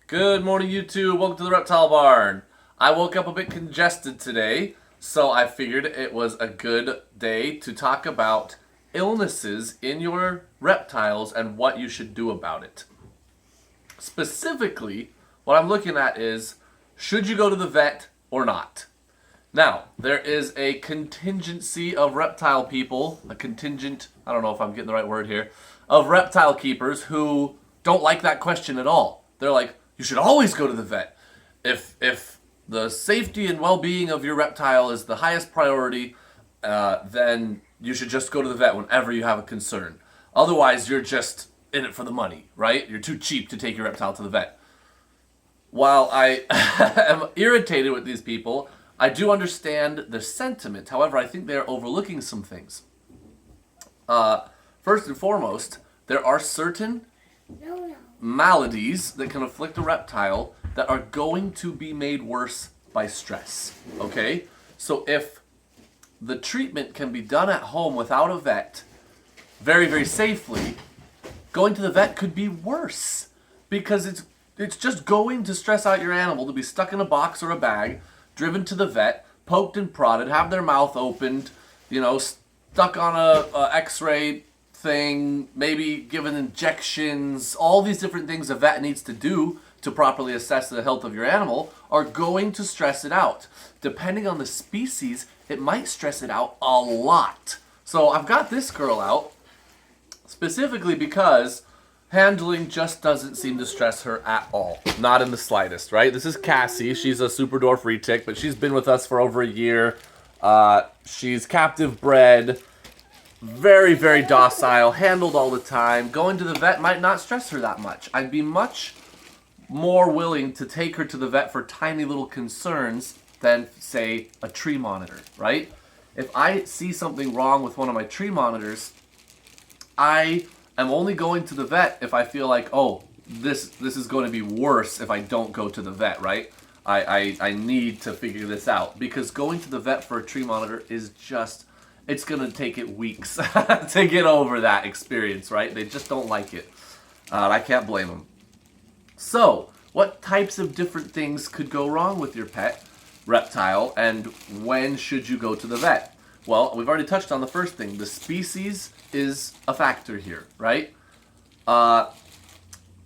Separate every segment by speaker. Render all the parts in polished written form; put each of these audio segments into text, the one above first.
Speaker 1: Good morning, YouTube. Welcome to the Reptile Barn. I woke up a bit congested today, so I figured it was a good day to talk about illnesses in your reptiles and what you should do about it. Specifically, what I'm looking at is, should you go to the vet or not? Now, there is a contingency of reptile people, I don't know if I'm getting the right word here, of reptile keepers who don't like that question at all. They're like, you should always go to the vet. If the safety and well-being of your reptile is the highest priority, then you should just go to the vet whenever you have a concern. Otherwise, you're just in it for the money, right? You're too cheap to take your reptile to the vet. While I am irritated with these people, I do understand the sentiment. However, I think they're overlooking some things. First and foremost, there are certain maladies that can afflict a reptile that are going to be made worse by stress. Okay? So if the treatment can be done at home without a vet very, very safely, going to the vet could be worse because it's just going to stress out your animal to be stuck in a box or a bag, driven to the vet, poked and prodded, have their mouth opened, stuck on a x-ray thing, maybe given injections. All these different things a vet needs to do to properly assess the health of your animal are going to stress it out. Depending on the species, it might stress it out a lot. So I've got this girl out specifically because handling just doesn't seem to stress her at all. Not in the slightest, right? This is Cassie. She's a Super Dwarf retic, but she's been with us for over a year. She's captive bred. Very, very docile, handled all the time. Going to the vet might not stress her that much. I'd be much more willing to take her to the vet for tiny little concerns than, say, a tree monitor, right? If I see something wrong with one of my tree monitors, I am only going to the vet if I feel like, oh, this is going to be worse if I don't go to the vet, right? I need to figure this out. Because going to the vet for a tree monitor is just... it's going to take it weeks to get over that experience, right? They just don't like it. I can't blame them. So, what types of different things could go wrong with your pet reptile, and when should you go to the vet? Well, we've already touched on the first thing. The species is a factor here, right? Let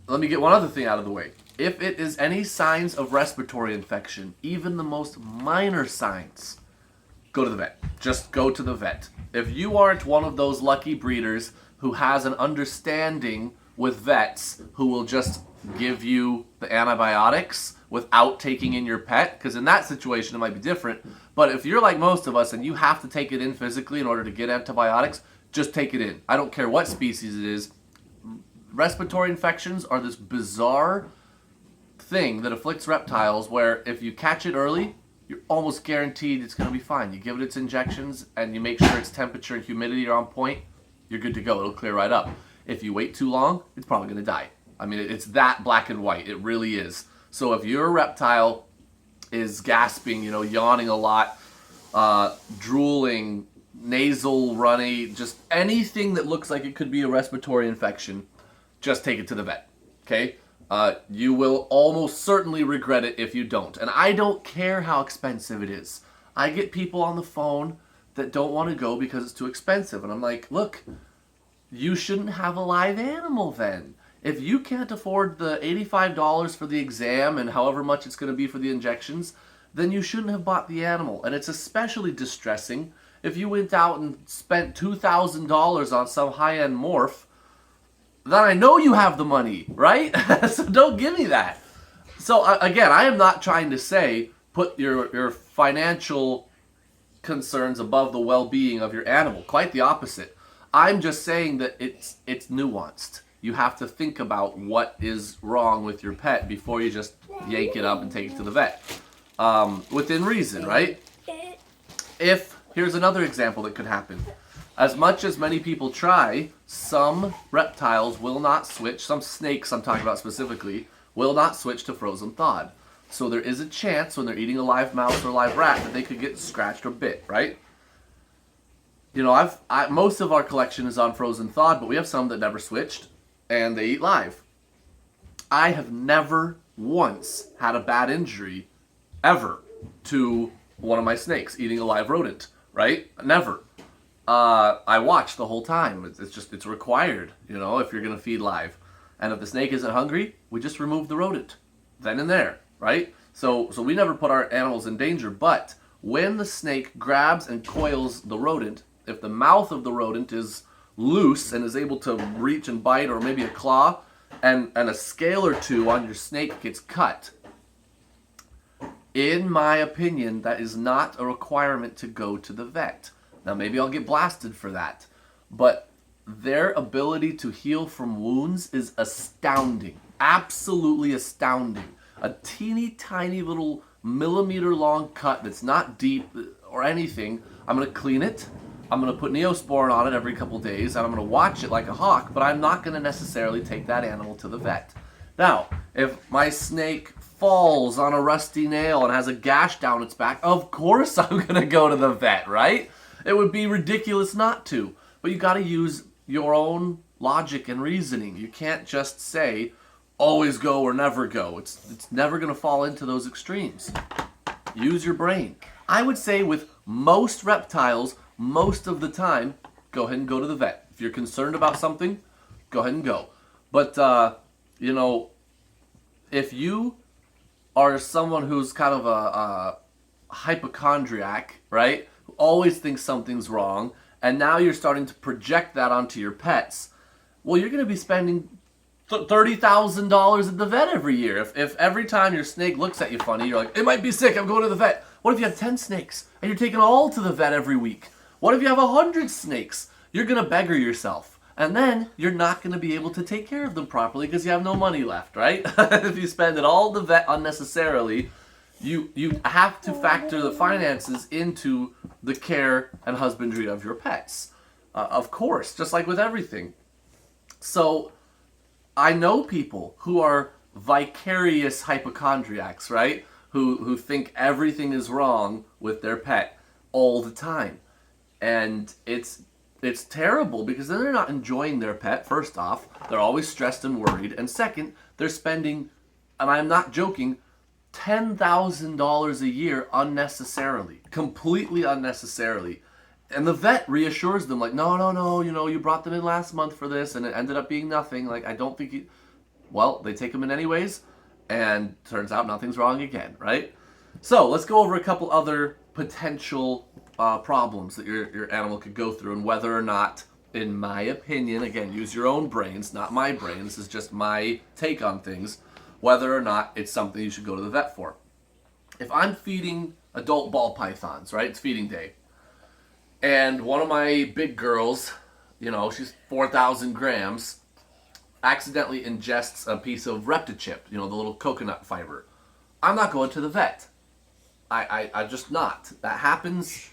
Speaker 1: me get one other thing out of the way. If it is any signs of respiratory infection, even the most minor signs, go to the vet. Just go to the vet. If you aren't one of those lucky breeders who has an understanding with vets who will just give you the antibiotics without taking in your pet, because in that situation it might be different, but if you're like most of us and you have to take it in physically in order to get antibiotics, just take it in. I don't care what species it is. Respiratory infections are this bizarre thing that afflicts reptiles where if you catch it early, you're almost guaranteed it's going to be fine. You give it its injections and you make sure its temperature and humidity are on point, you're good to go. It'll clear right up. If you wait too long, it's probably going to die. I mean, it's that black and white. It really is. So if your reptile is gasping, yawning a lot, drooling, nasal runny, just anything that looks like it could be a respiratory infection, just take it to the vet, okay? You will almost certainly regret it if you don't. And I don't care how expensive it is. I get people on the phone that don't want to go because it's too expensive. And I'm like, look, you shouldn't have a live animal then. If you can't afford the $85 for the exam and however much it's going to be for the injections, then you shouldn't have bought the animal. And it's especially distressing if you went out and spent $2,000 on some high-end morph, then I know you have the money, right? So don't give me that. So again, I am not trying to say put your financial concerns above the well-being of your animal. Quite the opposite. I'm just saying that it's nuanced. You have to think about what is wrong with your pet before you just yank it up and take it to the vet. Within reason, right? Here's another example that could happen. As much as many people try, some reptiles will not switch, some snakes I'm talking about specifically, will not switch to frozen thawed. So there is a chance when they're eating a live mouse or a live rat that they could get scratched or bit, right? Most of our collection is on frozen thawed, but we have some that never switched, and they eat live. I have never once had a bad injury ever to one of my snakes eating a live rodent, right? Never. I watch the whole time. It's required, if you're going to feed live. And if the snake isn't hungry, we just remove the rodent then and there, right? So we never put our animals in danger, but when the snake grabs and coils the rodent, if the mouth of the rodent is loose and is able to reach and bite, or maybe a claw, and a scale or two on your snake gets cut, in my opinion, that is not a requirement to go to the vet. Now, maybe I'll get blasted for that, but their ability to heal from wounds is astounding. Absolutely astounding. A teeny tiny little millimeter long cut that's not deep or anything. I'm going to clean it. I'm going to put Neosporin on it every couple days, and I'm going to watch it like a hawk, but I'm not going to necessarily take that animal to the vet. Now, if my snake falls on a rusty nail and has a gash down its back, of course I'm going to go to the vet, right? It would be ridiculous not to. But you got to use your own logic and reasoning. You can't just say, always go or never go. It's never going to fall into those extremes. Use your brain. I would say with most reptiles, most of the time, go ahead and go to the vet. If you're concerned about something, go ahead and go. But, if you are someone who's kind of a hypochondriac, right? Who always thinks something's wrong, and now you're starting to project that onto your pets, well, you're going to be spending $30,000 at the vet every year. If every time your snake looks at you funny, you're like, it might be sick, I'm going to the vet. What if you have 10 snakes and you're taking all to the vet every week? What if you have 100 snakes? You're going to beggar yourself. And then you're not going to be able to take care of them properly because you have no money left, right? If you spend it all the vet unnecessarily, you have to factor the finances into the care and husbandry of your pets. Of course, just like with everything. So I know people who are vicarious hypochondriacs, right? Who think everything is wrong with their pet all the time. And it's terrible because then they're not enjoying their pet, first off. They're always stressed and worried. And second, they're spending, and I'm not joking, $10,000 a year unnecessarily. Completely unnecessarily. And the vet reassures them, like, no, you brought them in last month for this, and it ended up being nothing. Like, I don't think you... Well, they take them in anyways, and turns out nothing's wrong again, right? So, let's go over a couple other potential problems that your animal could go through, and whether or not, in my opinion, again, use your own brains, not my brain, this is just my take on things, whether or not it's something you should go to the vet for. If I'm feeding adult ball pythons, right, it's feeding day, and one of my big girls, she's 4,000 grams, accidentally ingests a piece of Reptile, the little coconut fiber, I'm not going to the vet. I just not. That happens.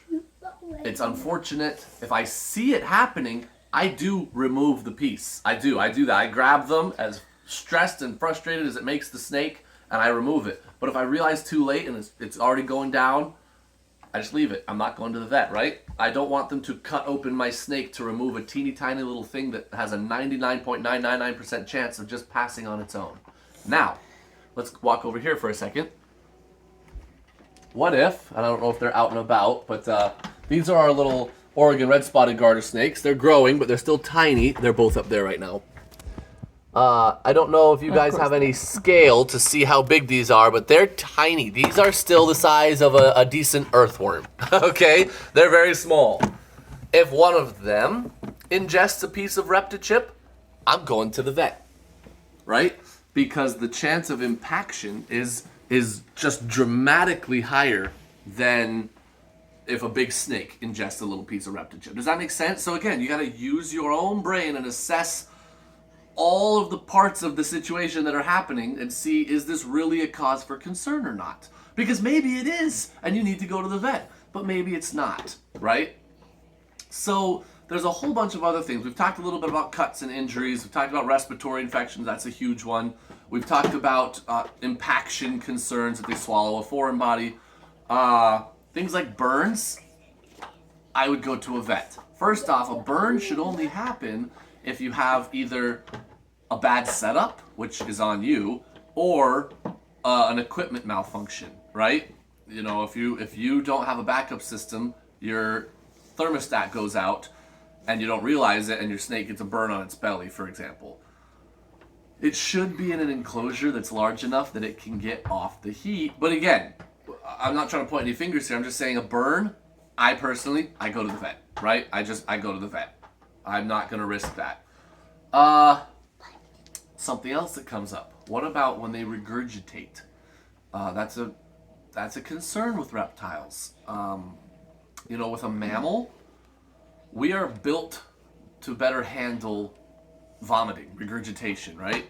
Speaker 1: It's unfortunate. If I see it happening, I do remove the piece. I do that. I grab them, as stressed and frustrated as it makes the snake, and I remove it. But if I realize too late and it's already going down, I just leave it. I'm not going to the vet, right? I don't want them to cut open my snake to remove a teeny tiny little thing that has a 99.999% chance of just passing on its own. Now, let's walk over here for a second. What if, and I don't know if they're out and about, but these are our little Oregon red-spotted garter snakes. They're growing, but they're still tiny. They're both up there right now. I don't know if you guys have any scale to see how big these are, but they're tiny. These are still the size of a decent earthworm, okay? They're very small. If one of them ingests a piece of Reptile, I'm going to the vet, right? Because the chance of impaction is just dramatically higher than if a big snake ingests a little piece of Reptile. Does that make sense? So again, you got to use your own brain and assess all of the parts of the situation that are happening and see, is this really a cause for concern or not? Because maybe it is, and you need to go to the vet, but maybe it's not, right? So there's a whole bunch of other things. We've talked a little bit about cuts and injuries. We've talked about respiratory infections. That's a huge one. We've talked about impaction concerns if they swallow a foreign body. Things like burns, I would go to a vet. First off, a burn should only happen if you have either a bad setup, which is on you, or an equipment malfunction, right? You know, if you don't have a backup system, your thermostat goes out and you don't realize it and your snake gets a burn on its belly, for example. It should be in an enclosure that's large enough that it can get off the heat. But again, I'm not trying to point any fingers here. I'm just saying a burn, I personally go to the vet, right? I go to the vet. I'm not going to risk that. Something else that comes up. What about when they regurgitate? That's a concern with reptiles. You know, with a mammal, we are built to better handle vomiting, regurgitation, right?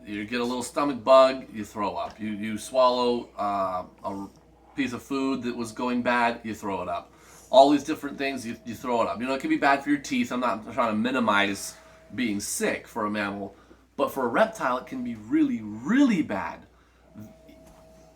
Speaker 1: You get a little stomach bug, you throw up. You swallow a piece of food that was going bad, you throw it up. All these different things, you throw it up. You know, it can be bad for your teeth. I'm not trying to minimize being sick for a mammal, but for a reptile, it can be really, really bad.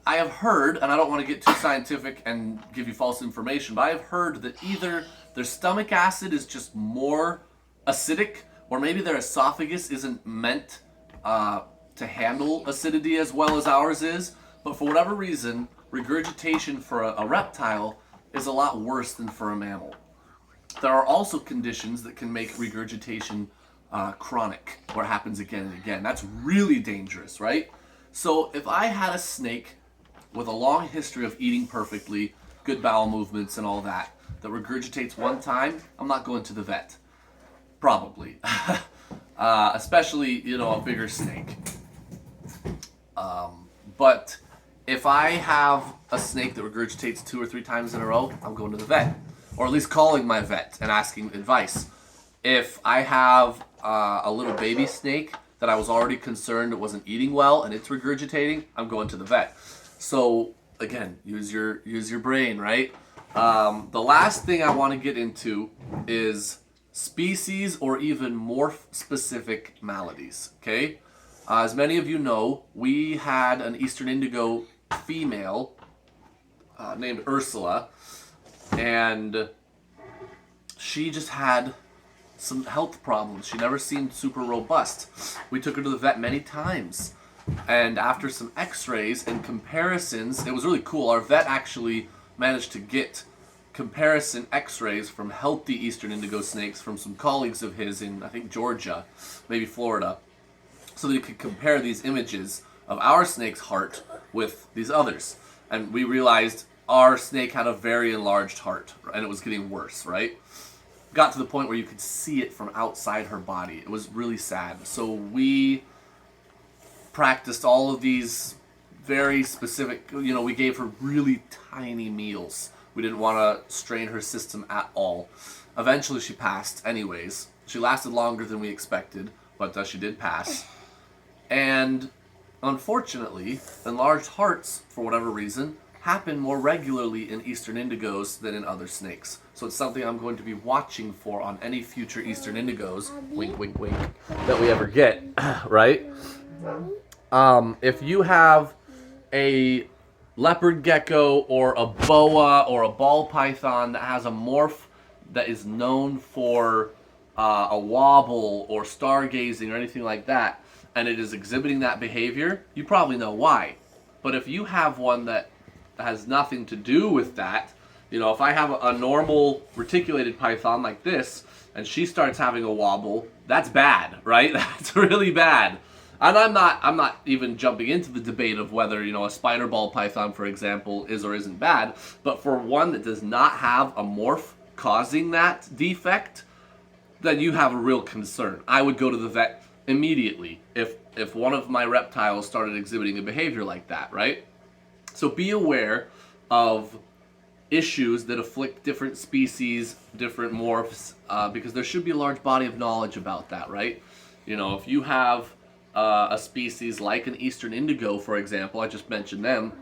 Speaker 1: I have heard, and I don't want to get too scientific and give you false information, but I have heard that either their stomach acid is just more acidic, or maybe their esophagus isn't meant to handle acidity as well as ours is. But for whatever reason, regurgitation for a reptile is a lot worse than for a mammal. There are also conditions that can make regurgitation chronic, where it happens again and again. That's really dangerous, right? So if I had a snake with a long history of eating perfectly, good bowel movements and all that regurgitates one time, I'm not going to the vet. Probably. Especially, you know, a bigger snake. But if I have a snake that regurgitates 2 or 3 times in a row, I'm going to the vet. Or at least calling my vet and asking advice. If I have a little baby snake that I was already concerned it wasn't eating well and it's regurgitating, I'm going to the vet. So again, use your brain, right? The last thing I want to get into is species or even morph-specific maladies, okay? As many of you know, we had an Eastern Indigo female named Ursula, and she just had some health problems. She never seemed super robust. We took her to the vet many times, and after some x-rays and comparisons, it was really cool. Our vet actually managed to get comparison x-rays from healthy Eastern Indigo snakes from some colleagues of his in, I think, Georgia, maybe Florida, so that he could compare these images of our snake's heart with these others. And we realized our snake had a very enlarged heart, and it was getting worse, right? Got to the point where you could see it from outside her body. It was really sad. So we practiced all of these very specific, you know, we gave her really tiny meals. We didn't want to strain her system at all. Eventually she passed anyways. She lasted longer than we expected, but she did pass. And unfortunately, enlarged hearts, for whatever reason, happen more regularly in Eastern Indigos than in other snakes. So it's something I'm going to be watching for on any future Eastern Indigos, wink, wink, wink, that we ever get, right? If you have a leopard gecko or a boa or a ball python that has a morph that is known for a wobble or stargazing or anything like that, and it is exhibiting that behavior, you probably know why. But if you have one that has nothing to do with that, you know, if I have a normal reticulated python like this, and she starts having a wobble, that's bad, right? That's really bad. And I'm not even jumping into the debate of whether, you know, a spider ball python, for example, is or isn't bad. But for one that does not have a morph causing that defect, then you have a real concern. I would go to the vet immediately if one of my reptiles started exhibiting a behavior like that, right? So be aware of issues that afflict different species, different morphs, because there should be a large body of knowledge about that, right? You know, if you have a species like an Eastern Indigo, for example, I just mentioned them,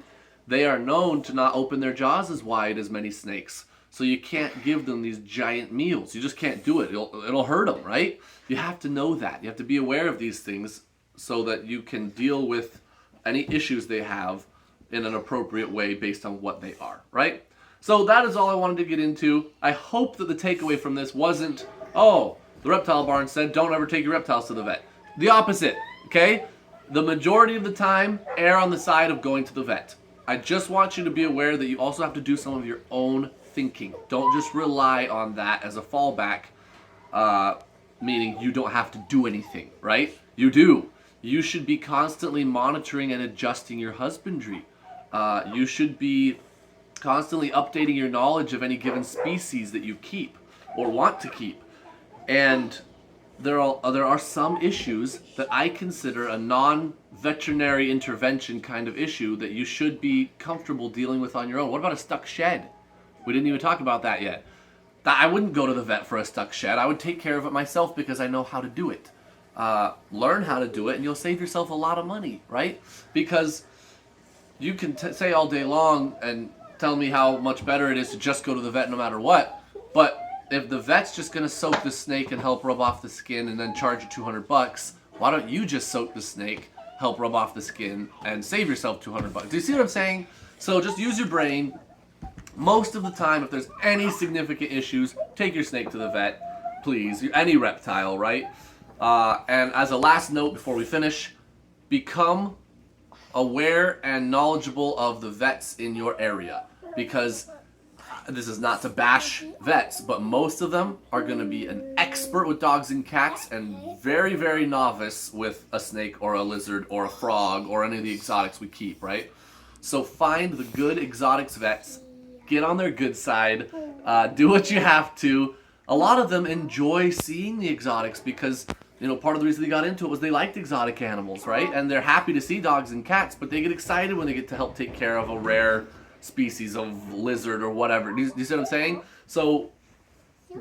Speaker 1: they are known to not open their jaws as wide as many snakes. So you can't give them these giant meals. You just can't do it. It'll hurt them, right? You have to know that. You have to be aware of these things so that you can deal with any issues they have in an appropriate way based on what they are, right? So that is all I wanted to get into. I hope that the takeaway from this wasn't, oh, the reptile barn said don't ever take your reptiles to the vet. The opposite, okay? the majority of the time, err on the side of going to the vet. I just want you to be aware that you also have to do some of your own thinking. Don't just rely on that as a fallback, meaning you don't have to do anything, right? You do. You should be constantly monitoring and adjusting your husbandry. You should be constantly updating your knowledge of any given species that you keep or want to keep. And there are some issues that I consider a non-veterinary intervention kind of issue that you should be comfortable dealing with on your own. What about a stuck shed? We didn't even talk about that yet. I wouldn't go to the vet for a stuck shed. I would take care of it myself because I know how to do it. Learn how to do it and you'll save yourself a lot of money, right? Because you can say all day long and tell me how much better it is to just go to the vet no matter what, but if the vet's just going to soak the snake and help rub off the skin and then charge you $200, why don't you just soak the snake, help rub off the skin, and save yourself $200? Do you see what I'm saying? So just use your brain. Most of the time, if there's any significant issues, take your snake to the vet, please. Any reptile, right? And as a last note before we finish, become aware and knowledgeable of the vets in your area, because this is not to bash vets, but most of them are going to be an expert with dogs and cats and very, very novice with a snake or a lizard or a frog or any of the exotics we keep, right? So find the good exotics vets, get on their good side, do what you have to. A lot of them enjoy seeing the exotics because, you know, part of the reason they got into it was they liked exotic animals, right? And they're happy to see dogs and cats, but they get excited when they get to help take care of a rare species of lizard or whatever. Do you see what I'm saying? So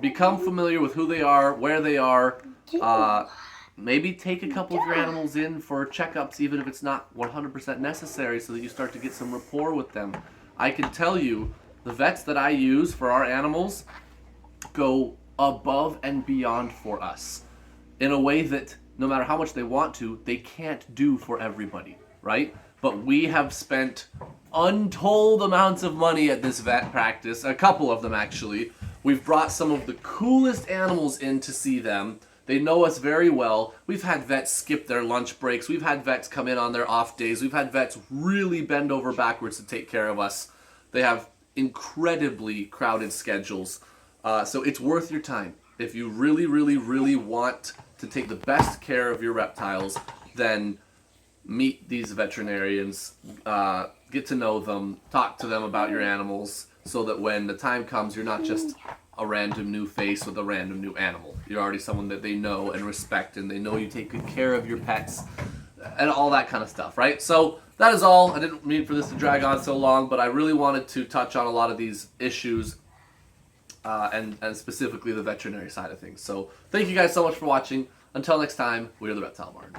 Speaker 1: become familiar with who they are, where they are. Maybe take a couple of your animals in for checkups, even if it's not 100% necessary, so that you start to get some rapport with them. I can tell you, the vets that I use for our animals go above and beyond for us in a way that no matter how much they want to, they can't do for everybody, right? But we have spent untold amounts of money at this vet practice, a couple of them actually. We've brought some of the coolest animals in to see them. They know us very well. We've had vets skip their lunch breaks. We've had vets come in on their off days. We've had vets really bend over backwards to take care of us. They have incredibly crowded schedules. So it's worth your time. If you really, really, really want to take the best care of your reptiles, then meet these veterinarians, get to know them, talk to them about your animals, so that when the time comes, you're not just a random new face with a random new animal. You're already someone that they know and respect, and they know you take good care of your pets, and all that kind of stuff, right? So that is all. I didn't mean for this to drag on so long, but I really wanted to touch on a lot of these issues, and specifically the veterinary side of things. So thank you guys so much for watching. Until next time, we are the Reptile Barn.